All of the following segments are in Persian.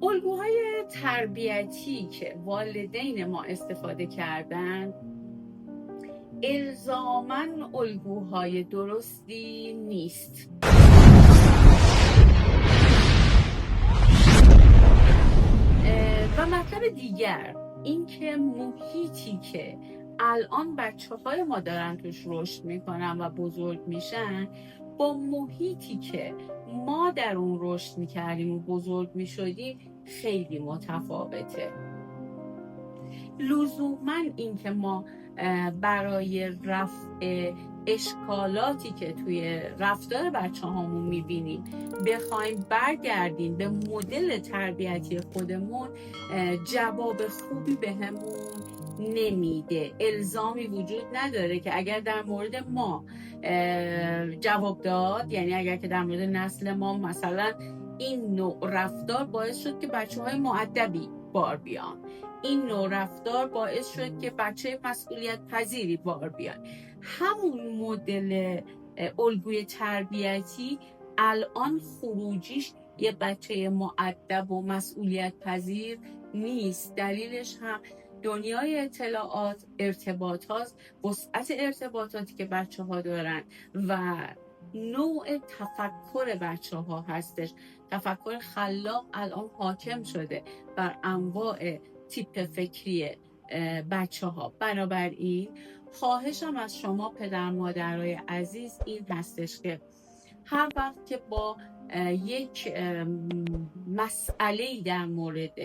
الگوهای تربیتی که والدین ما استفاده کردن الزاماً الگوهای درستی نیست. و مطلب دیگر این که محیطی که الان بچه‌های ما دارن توش رشد میکنن و بزرگ میشن با محیطی که ما در اون رشد میکردیم و بزرگ میشدیم خیلی متفاوته. لزوماً این که ما برای رفع اشکالاتی که توی رفتار بچه هامون میبینیم بخوایم برگردیم به مدل تربیتی خودمون جواب خوبی بهمون نمیده. الزامی وجود نداره که اگر در مورد ما جواب داد، یعنی اگر که در مورد نسل ما مثلا این نوع رفتار باعث شد که بچه‌های مؤدبی بار بیان، این نوع رفتار باعث شد که بچه مسئولیت پذیری بار بیان، همون مدل الگوی تربیتی الان خروجیش یه بچه مؤدب و مسئولیت پذیر نیست. دلیلش هم دنیای اطلاعات، ارتباطات، وسعت ارتباطاتی که بچه ها دارن و نوع تفکر بچه ها هستش. تفکر خلاق الان حاکم شده بر انواع تیپ فکری بچه ها. بنابراین خواهشم از شما پدر مادرای عزیز این هستش که هر وقت که با یک مسئله‌ای در مورد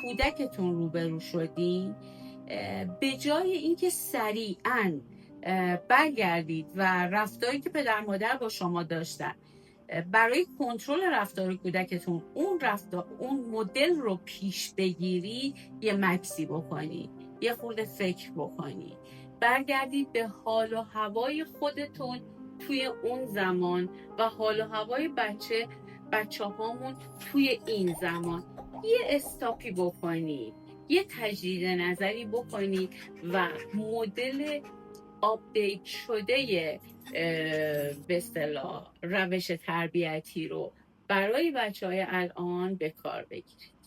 کودکتون روبرو شدین، به جای اینکه سریعاً برگردید و رفتاری که پدر مادر با شما داشتن برای کنترل رفتار کودکتون اون مدل رو پیش بگیرید، یه مکسی بکنید، یه خورده فکر بکنید، برگردید به حال و هوای خودتون توی اون زمان و حال و هوای بچه هامون توی این زمان. یه استاپی بکنید، یه تجدید نظری بکنید و مدل آپدیت شده به اصطلاح روش تربیتی رو برای بچه‌های الان به کار بگیرید.